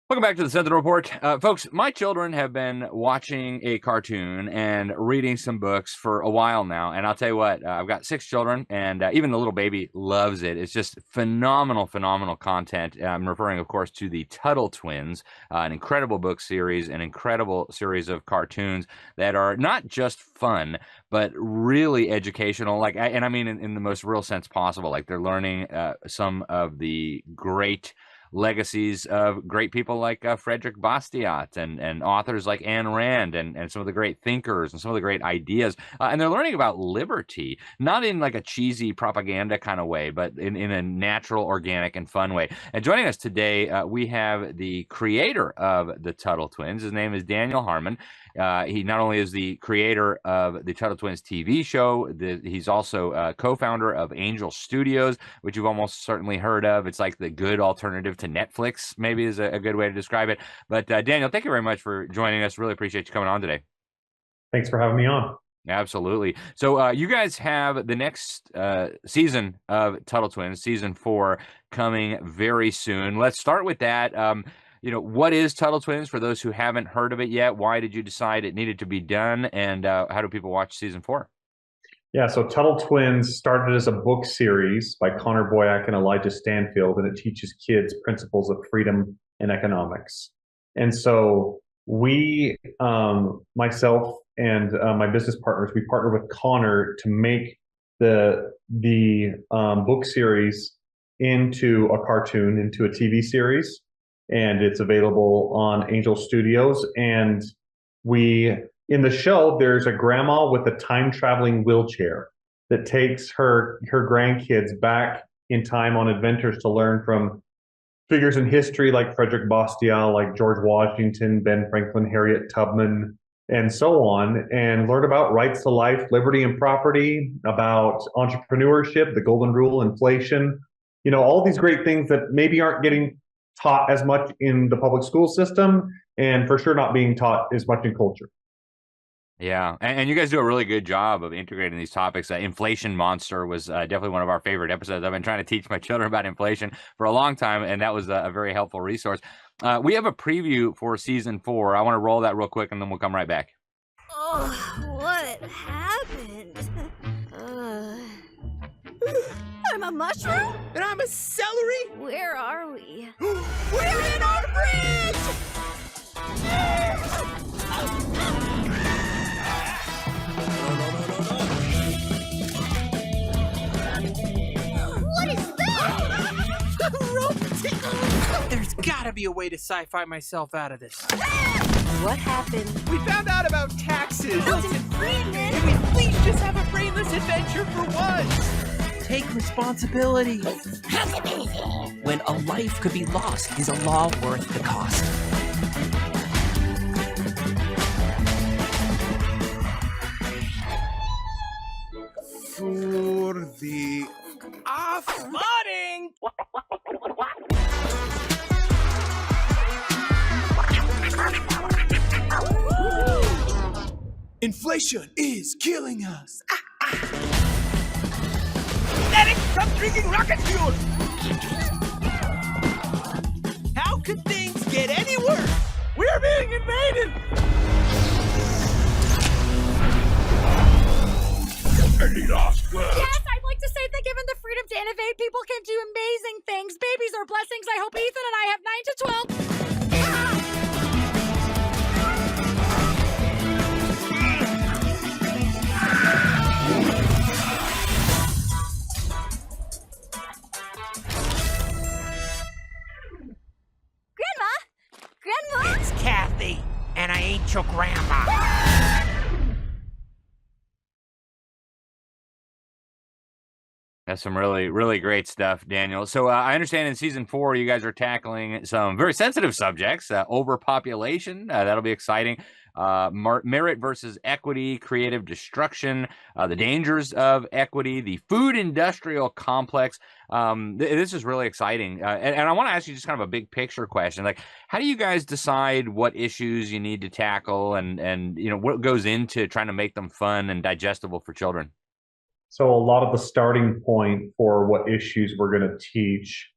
[SPEAKER 1] Welcome back to the Sentinel Report. Folks, my children have been watching a cartoon and reading some books for a while now. And I'll tell you what, I've got 6 children, and even the little baby loves it. It's just phenomenal, phenomenal content. I'm referring, of course, to the Tuttle Twins, an incredible book series, an incredible series of cartoons that are not just fun, but really educational. And I mean in the most real sense possible. Like, they're learning some of the great legacies of great people like Frederick Bastiat and authors like Ayn Rand and some of the great thinkers and some of the great ideas. And they're learning about liberty, not in like a cheesy propaganda kind of way, but in a natural, organic, and fun way. And joining us today, we have the creator of the Tuttle Twins. His name is Daniel Harmon. He not only is the creator of the Tuttle Twins TV show, he's also co-founder of Angel Studios, which you've almost certainly heard of. It's like the good alternative to Netflix, maybe is a good way to describe it. But Daniel, thank you very much for joining us. Really appreciate you coming on today.
[SPEAKER 7] Thanks for having me on.
[SPEAKER 1] Absolutely. So you guys have the next season of Tuttle Twins, season 4, coming very soon. Let's start with that. What is Tuttle Twins for those who haven't heard of it yet? Why did you decide it needed to be done? And how do people watch season 4?
[SPEAKER 7] Yeah, so Tuttle Twins started as a book series by Connor Boyack and Elijah Stanfield, and it teaches kids principles of freedom and economics. And so we, myself and my business partners, we partnered with Connor to make the book series into a cartoon, into a TV series. And it's available on Angel Studios. And in the show, there's a grandma with a time-traveling wheelchair that takes her grandkids back in time on adventures to learn from figures in history like Frederick Bastiat, like George Washington, Ben Franklin, Harriet Tubman, and so on, and learn about rights to life, liberty, and property, about entrepreneurship, the golden rule, inflation, all these great things that maybe aren't getting taught as much in the public school system, and for sure not being taught as much in culture.
[SPEAKER 1] Yeah, and you guys do a really good job of integrating these topics. Inflation Monster was definitely one of our favorite episodes. I've been trying to teach my children about inflation for a long time, and that was a very helpful resource. We have a preview for season 4. I want to roll that real quick, and then we'll come right back.
[SPEAKER 8] Oh, what happened? I'm a mushroom?
[SPEAKER 9] And I'm a celery?
[SPEAKER 8] Where are we?
[SPEAKER 9] We're in our fridge!
[SPEAKER 8] What is that?
[SPEAKER 9] Rope tickle! There's gotta be a way to sci-fi myself out of this.
[SPEAKER 8] What happened?
[SPEAKER 9] We found out about taxes!
[SPEAKER 8] Milton Friedman!
[SPEAKER 9] Can we please just have a brainless adventure for once? Take responsibility.
[SPEAKER 10] When a life could be lost is a law worth the cost.
[SPEAKER 9] For the off-flooding! Inflation is killing us. Medic, stop drinking rocket fuel! How could things get any worse? We're being invaded!
[SPEAKER 8] Any last words? Yes, I'd like to say that given the freedom to innovate, people can do amazing things. Babies are blessings. I hope Ethan and I have 9 to 12.
[SPEAKER 9] It's Kathy, and I ain't your grandma.
[SPEAKER 1] That's some really, really great stuff, Daniel. So I understand in season 4, you guys are tackling some very sensitive subjects, overpopulation. That'll be exciting. Merit versus equity, creative destruction, the dangers of equity, the food industrial complex. This is really exciting. And I want to ask you just kind of a big picture question. Like, how do you guys decide what issues you need to tackle and what goes into trying to make them fun and digestible for children?
[SPEAKER 7] So a lot of the starting point for what issues we're going to teach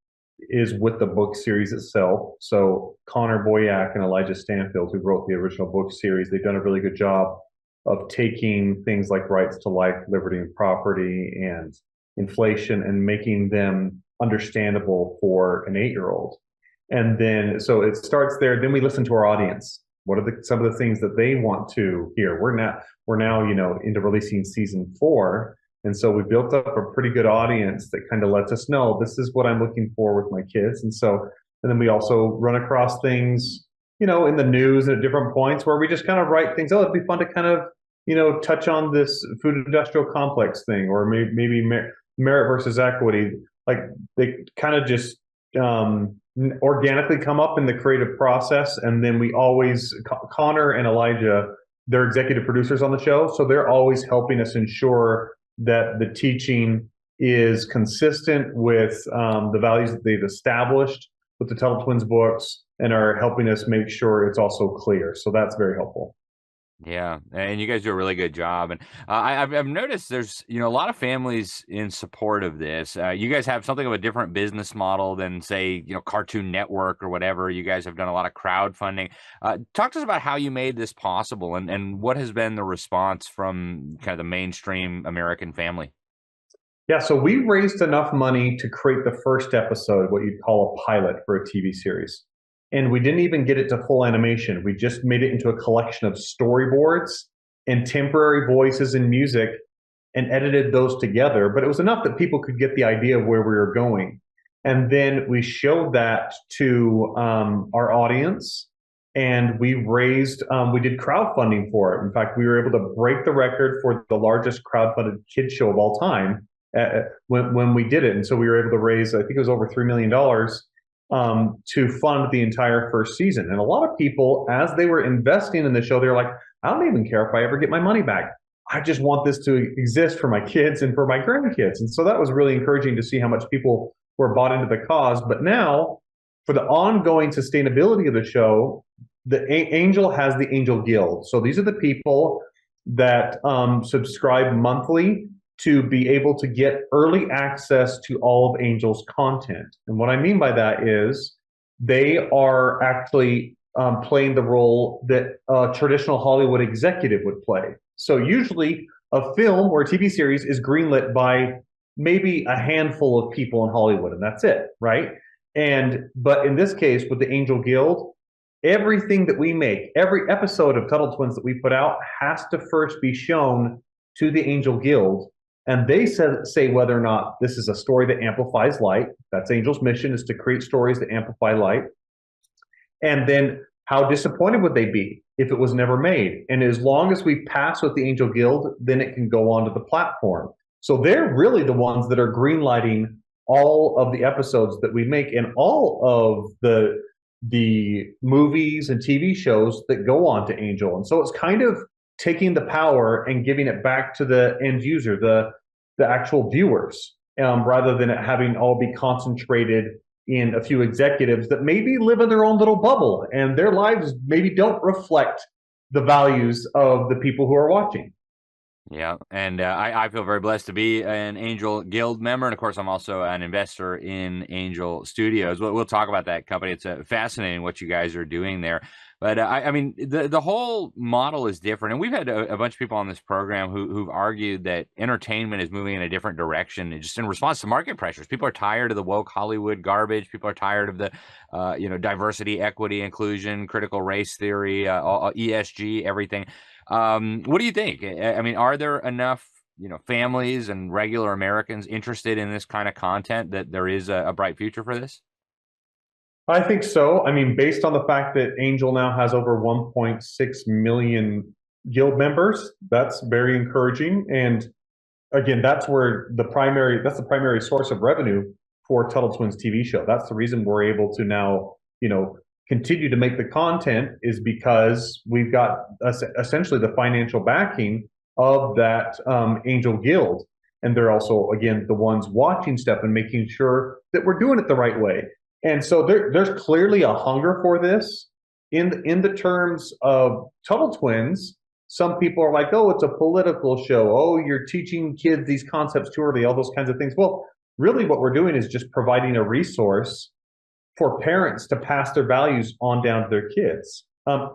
[SPEAKER 7] is with the book series itself. So Connor Boyack and Elijah Stanfield, who wrote the original book series, they've done a really good job of taking things like rights to life, liberty, and property and inflation and making them understandable for an 8-year-old. And then, so it starts there. Then we listen to our audience. What are some of the things that they want to hear? We're now, into releasing season 4. And so we built up a pretty good audience that kind of lets us know this is what I'm looking for with my kids. And then we also run across things, in the news and at different points where we just kind of write things. Oh, it'd be fun to kind of, touch on this food industrial complex thing, or maybe merit versus equity. Like they kind of just organically come up in the creative process. And then we always, Connor and Elijah, they're executive producers on the show. So they're always helping us ensure that the teaching is consistent with the values that they've established with the Tuttle Twins books and are helping us make sure it's also clear. So that's very helpful.
[SPEAKER 1] Yeah, and you guys do a really good job. And I've noticed there's, a lot of families in support of this. You guys have something of a different business model than, say, Cartoon Network or whatever. You guys have done a lot of crowdfunding. Talk to us about how you made this possible and what has been the response from kind of the mainstream American family.
[SPEAKER 7] Yeah, so we raised enough money to create the first episode, what you'd call a pilot for a TV series. And we didn't even get it to full animation. We just made it into a collection of storyboards and temporary voices and music and edited those together. But it was enough that people could get the idea of where we were going. And then we showed that to our audience, and we did crowdfunding for it. In fact, we were able to break the record for the largest crowdfunded kids show of all time when we did it. And so we were able to raise, I think it was over $3 million to fund the entire first season. And a lot of people, as they were investing in the show, they were like, I don't even care if I ever get my money back. I just want this to exist for my kids and for my grandkids. And so that was really encouraging to see how much people were bought into the cause. But now, for the ongoing sustainability of the show, the Angel has the Angel Guild. So these are the people that subscribe monthly to be able to get early access to all of Angel's content. And what I mean by that is they are actually playing the role that a traditional Hollywood executive would play. So usually a film or a TV series is greenlit by maybe a handful of people in Hollywood, and that's it, right? But in this case, with the Angel Guild, everything that we make, every episode of Tuttle Twins that we put out has to first be shown to the Angel Guild. And they say whether or not this is a story that amplifies light. That's Angel's mission, is to create stories that amplify light. And then how disappointed would they be if it was never made? And as long as we pass with the Angel Guild, then it can go onto the platform. So they're really the ones that are greenlighting all of the episodes that we make and all of the movies and TV shows that go on to Angel. And so it's kind of taking the power and giving it back to the end user, the actual viewers, rather than it having all be concentrated in a few executives that maybe live in their own little bubble and their lives maybe don't reflect the values of the people who are watching.
[SPEAKER 1] Yeah, and I feel very blessed to be an Angel Guild member, and of course, I'm also an investor in Angel Studios. We'll talk about that company. It's fascinating what you guys are doing there. But I mean, the whole model is different, and we've had a bunch of people on this program who've argued that entertainment is moving in a different direction, and just in response to market pressures. People are tired of the woke Hollywood garbage. People are tired of the diversity, equity, inclusion, critical race theory, ESG, everything. What do you think? I mean, are there enough, families and regular Americans interested in this kind of content that there is a bright future for this?
[SPEAKER 7] I think so. I mean, based on the fact that Angel now has over 1.6 million guild members, that's very encouraging. And again, that's the primary source of revenue for Tuttle Twins TV show. That's the reason we're able to now, continue to make the content, is because we've got essentially the financial backing of that Angel Guild. And they're also, again, the ones watching stuff and making sure that we're doing it the right way. And so there's clearly a hunger for this. In the terms of Tuttle Twins, some people are like, oh, it's a political show. Oh, you're teaching kids these concepts too early, all those kinds of things. Well, really what we're doing is just providing a resource for parents to pass their values on down to their kids.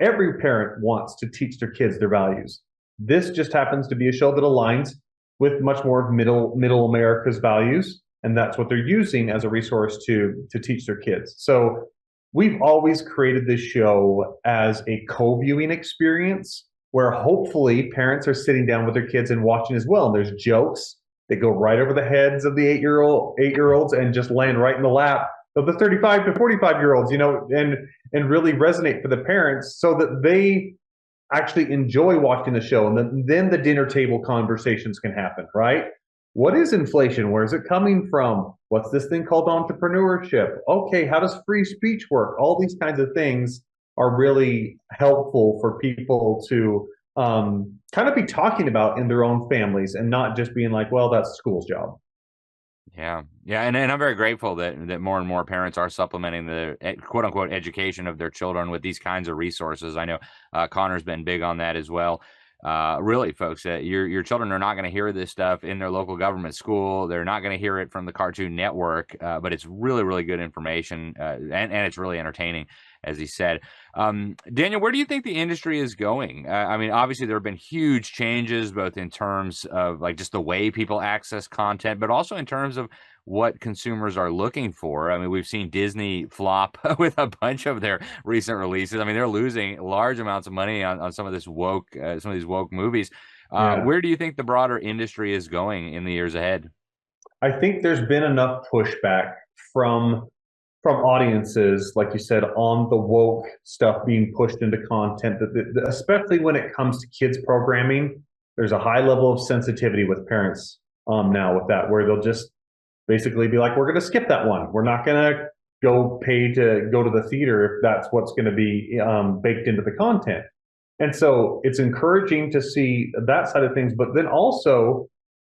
[SPEAKER 7] Every parent wants to teach their kids their values. This just happens to be a show that aligns with much more of middle America's values, and that's what they're using as a resource to teach their kids. So we've always created this show as a co-viewing experience where hopefully parents are sitting down with their kids and watching as well. And there's jokes that go right over the heads of the eight-year-olds and just land right in the lap of the 35 to 45-year-olds, and really resonate for the parents so that they actually enjoy watching the show. And then the dinner table conversations can happen, right? What is inflation? Where is it coming from? What's this thing called entrepreneurship? Okay, how does free speech work? All these kinds of things are really helpful for people to kind of be talking about in their own families and not just being like, well, that's school's job.
[SPEAKER 1] Yeah. And I'm very grateful that more and more parents are supplementing the quote unquote education of their children with these kinds of resources. I know Connor's been big on that as well. Really, folks, your children are not going to hear this stuff in their local government school. They're not going to hear it from the Cartoon Network, but it's really, really good information, and it's really entertaining, as he said. Daniel, where do you think the industry is going? I mean, obviously, there have been huge changes, both in terms of like just the way people access content, but also in terms of what consumers are looking for. I mean, we've seen Disney flop with a bunch of their recent releases. I mean, they're losing large amounts of money on some of these woke movies. Where do you think the broader industry is going in the years ahead?
[SPEAKER 7] I think there's been enough pushback from audiences, like you said, on the woke stuff being pushed into content, that especially when it comes to kids programming, there's a high level of sensitivity with parents now with that, where they'll just basically be like, we're going to skip that one. We're not going to go pay to go to the theater if that's what's going to be baked into the content. And so it's encouraging to see that side of things. But then also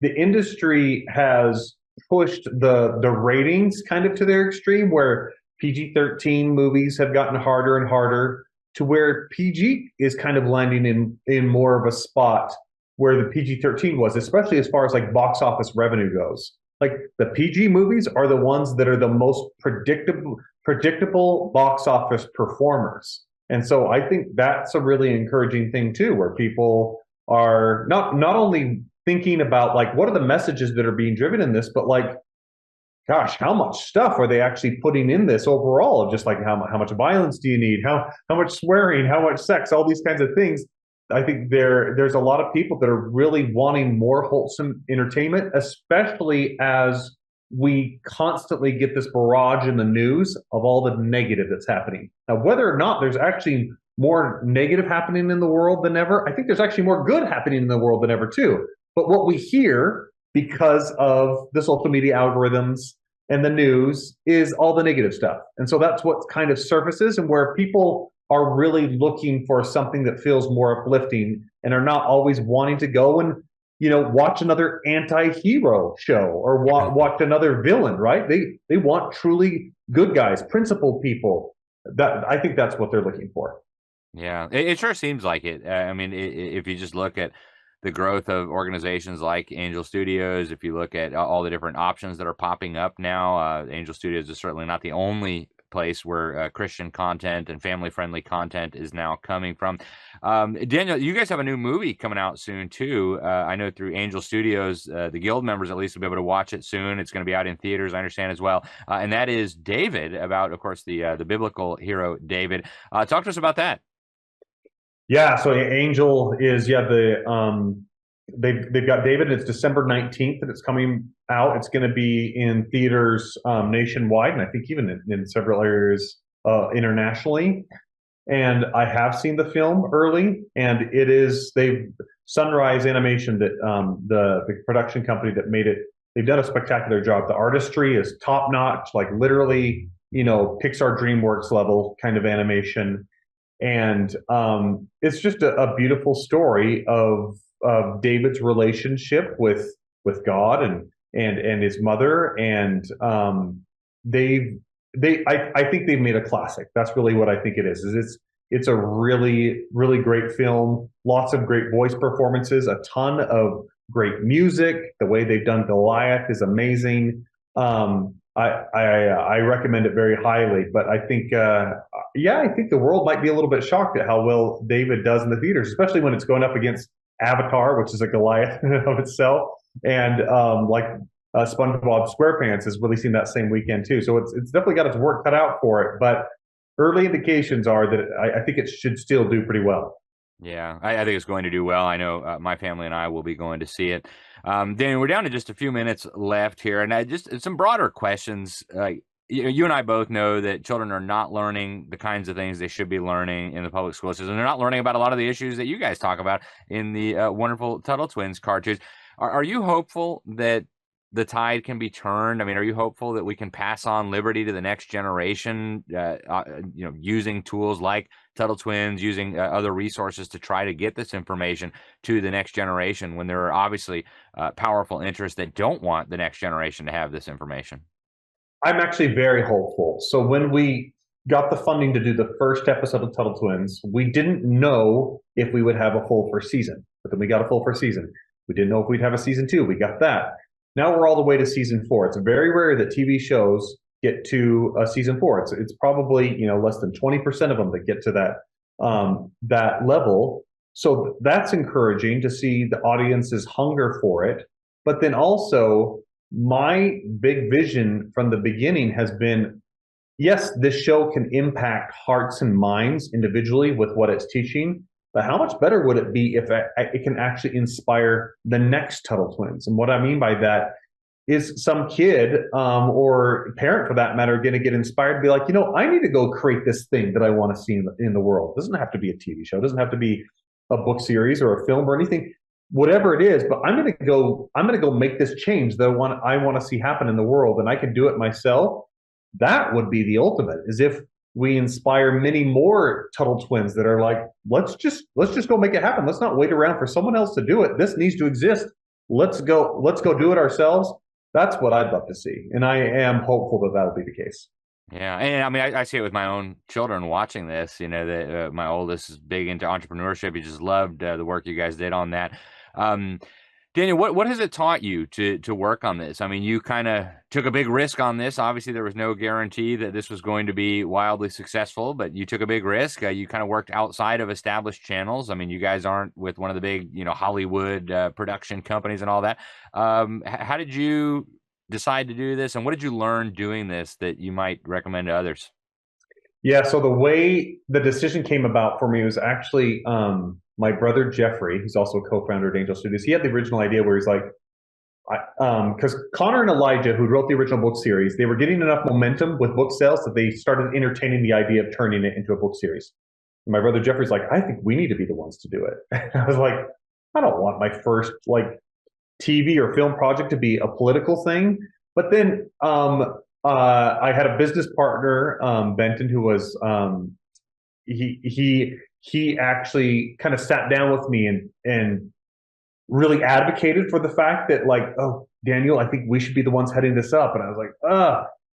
[SPEAKER 7] the industry has pushed the ratings kind of to their extreme, where PG-13 movies have gotten harder and harder, to where PG is kind of landing in more of a spot where the PG-13 was, especially as far as like box office revenue goes. Like the PG movies are the ones that are the most predictable box office performers. And so I think that's a really encouraging thing too, where people are not only thinking about like, what are the messages that are being driven in this, but like, gosh, how much stuff are they actually putting in this overall? Just like how much violence do you need? How much swearing? How much sex? All these kinds of things. I think there's a lot of people that are really wanting more wholesome entertainment, especially as we constantly get this barrage in the news of all the negative that's happening. Now, whether or not there's actually more negative happening in the world than ever, I think there's actually more good happening in the world than ever too. But what we hear because of the social media algorithms and the news is all the negative stuff. And so that's what kind of surfaces, and where people are really looking for something that feels more uplifting and are not always wanting to go and, watch another anti-hero show or watch another villain, right? They want truly good guys, principled people. I think that's what they're looking for.
[SPEAKER 1] Yeah, it sure seems like it. I mean, if you just look at the growth of organizations like Angel Studios, if you look at all the different options that are popping up now, Angel Studios is certainly not the only place where Christian content and family-friendly content is now coming from. Daniel, you guys have a new movie coming out soon too. I know through Angel Studios, the Guild members at least will be able to watch it soon. It's going to be out in theaters, I understand, as well. And that is David, about, of course, the biblical hero David. Talk to us about that.
[SPEAKER 7] Yeah, so Angel is they've got David. It's December 19th that it's coming out. It's going to be in theaters nationwide, and I think even in several areas internationally. And I have seen the film early, and it is Sunrise Animation, that the production company that made it, they've done a spectacular job. The artistry is top notch, like literally, Pixar DreamWorks level kind of animation. And it's just a beautiful story of David's relationship with God and his mother. And I think they've made a classic. That's really what I think it is. It's a really, really great film. Lots of great voice performances, a ton of great music. The way they've done Goliath is amazing. I recommend it very highly. But I think, I think the world might be a little bit shocked at how well David does in the theaters, especially when it's going up against Avatar, which is a Goliath in and of itself, and SpongeBob SquarePants is releasing that same weekend too. So it's definitely got its work cut out for it. But early indications are that I think it should still do pretty well.
[SPEAKER 1] Yeah, I think it's going to do well. I know my family and I will be going to see it. Daniel, we're down to just a few minutes left here, and just some broader questions. You and I both know that children are not learning the kinds of things they should be learning in the public school system. They're not learning about a lot of the issues that you guys talk about in the wonderful Tuttle Twins cartoons. Are you hopeful that the tide can be turned? I mean, are you hopeful that we can pass on liberty to the next generation, using tools like Tuttle Twins, using other resources to try to get this information to the next generation when there are obviously powerful interests that don't want the next generation to have this information?
[SPEAKER 7] I'm actually very hopeful. So when we got the funding to do the first episode of Tuttle Twins, we didn't know if we would have a full first season, but then we got a full first season. We didn't know if we'd have a season 2. We got that. Now we're all the way to season 4. It's very rare that TV shows get to season 4. It's probably less than 20% of them that get to that level. So that's encouraging to see the audience's hunger for it. But then also, my big vision from the beginning has been, yes, this show can impact hearts and minds individually with what it's teaching, but how much better would it be if it can actually inspire the next Tuttle Twins? And what I mean by that is some kid or parent, for that matter, going to get inspired to be like, I need to go create this thing that I want to see in the world. It doesn't have to be a TV show. It doesn't have to be a book series or a film or anything. Whatever it is, but I'm going to go make this change that I want to see happen in the world, and I can do it myself. That would be the ultimate, is if we inspire many more Tuttle Twins that are like, let's just go make it happen. Let's not wait around for someone else to do it. This needs to exist. Let's go do it ourselves. That's what I'd love to see, and I am hopeful that that'll be the case.
[SPEAKER 1] Yeah, and I mean, I see it with my own children watching this. That my oldest is big into entrepreneurship. He just loved the work you guys did on that. Daniel, what has it taught you to work on this? I mean, you kind of took a big risk on this. Obviously, there was no guarantee that this was going to be wildly successful, but you took a big risk. You kind of worked outside of established channels. I mean, you guys aren't with one of the big, Hollywood production companies and all that. How did you decide to do this, and what did you learn doing this that you might recommend to others?
[SPEAKER 7] Yeah, so the way the decision came about for me was actually my brother Jeffrey, who's also a co-founder at Angel Studios. He had the original idea where he's like, because Connor and Elijah, who wrote the original book series, they were getting enough momentum with book sales that they started entertaining the idea of turning it into a book series. And my brother Jeffrey's like, I think we need to be the ones to do it. I was like, I don't want my first TV or film project to be a political thing. But then I had a business partner, Benton, who was he actually kind of sat down with me and really advocated for the fact that oh, Daniel, I think we should be the ones heading this up. And I was like,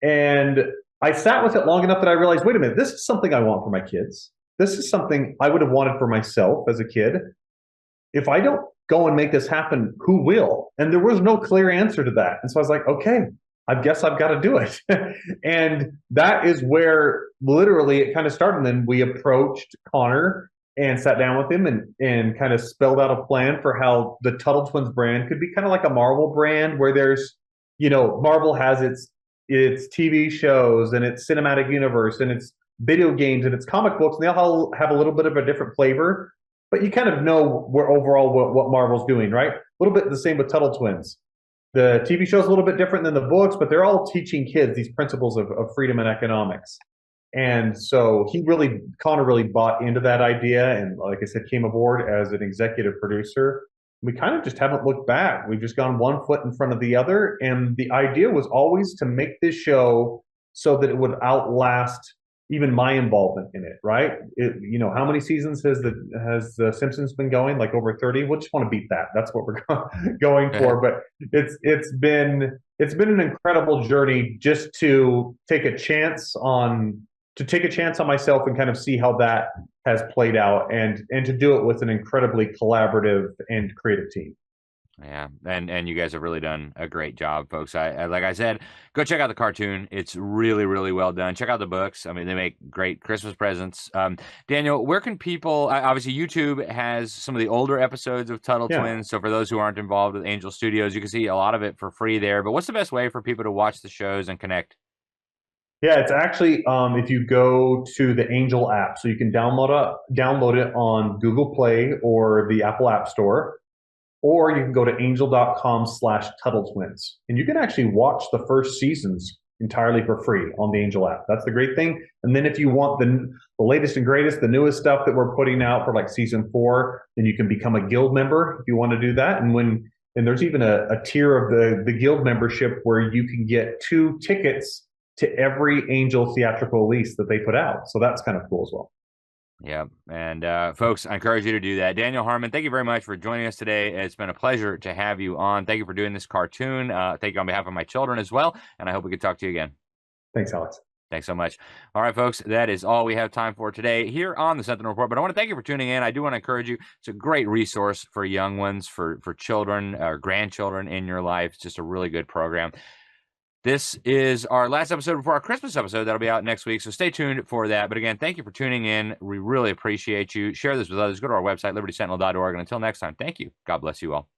[SPEAKER 7] and I sat with it long enough that I realized, wait a minute, this is something I want for my kids. This is something I would have wanted for myself as a kid. If I don't go and make this happen, who will? And there was no clear answer to that. And so I was like, okay, I guess I've got to do it. And that is where literally it kind of started. And then we approached Connor and sat down with him and kind of spelled out a plan for how the Tuttle Twins brand could be kind of like a Marvel brand, where there's, Marvel has its TV shows and its cinematic universe and its video games and its comic books, and they all have a little bit of a different flavor, but you kind of know where overall what Marvel's doing, right? A little bit the same with Tuttle Twins. The TV show is a little bit different than the books, but they're all teaching kids these principles of freedom and economics. And so Connor really bought into that idea, and like I said, came aboard as an executive producer. We kind of just haven't looked back. We've just gone one foot in front of the other, and the idea was always to make this show so that it would outlast even my involvement in it, right? How many seasons has the Simpsons been going? Like over 30. We just want to beat that. That's what we're going for. But it's been an incredible journey just to take a chance on myself and kind of see how that has played out, and to do it with an incredibly collaborative and creative team.
[SPEAKER 1] Yeah, and you guys have really done a great job, folks. I like I said, go check out the cartoon. It's really, really well done. Check out the books. I mean, they make great Christmas presents. Daniel, where can people? Obviously, YouTube has some of the older episodes of Tuttle Twins. So for those who aren't involved with Angel Studios, you can see a lot of it for free there. But what's the best way for people to watch the shows and connect?
[SPEAKER 7] Yeah, it's actually if you go to the Angel app, so you can download it on Google Play or the Apple App Store. Or you can go to angel.com/TuttleTwins. And you can actually watch the first seasons entirely for free on the Angel app. That's the great thing. And then if you want the latest and greatest, the newest stuff that we're putting out for like season 4, then you can become a guild member if you want to do that. And there's even a tier of the guild membership where you can get 2 tickets to every Angel theatrical release that they put out. So that's kind of cool as well.
[SPEAKER 1] Yeah. And folks, I encourage you to do that. Daniel Harmon, thank you very much for joining us today. It's been a pleasure to have you on. Thank you for doing this cartoon. Thank you on behalf of my children as well. And I hope we can talk to you again.
[SPEAKER 7] Thanks, Alex.
[SPEAKER 1] Thanks so much. All right, folks, that is all we have time for today here on the Sentinel Report. But I want to thank you for tuning in. I do want to encourage you. It's a great resource for young ones, for children or grandchildren in your life. It's just a really good program. This is our last episode before our Christmas episode. That'll be out next week, so stay tuned for that. But again, thank you for tuning in. We really appreciate you. Share this with others. Go to our website, libertysentinel.org. And until next time, thank you. God bless you all.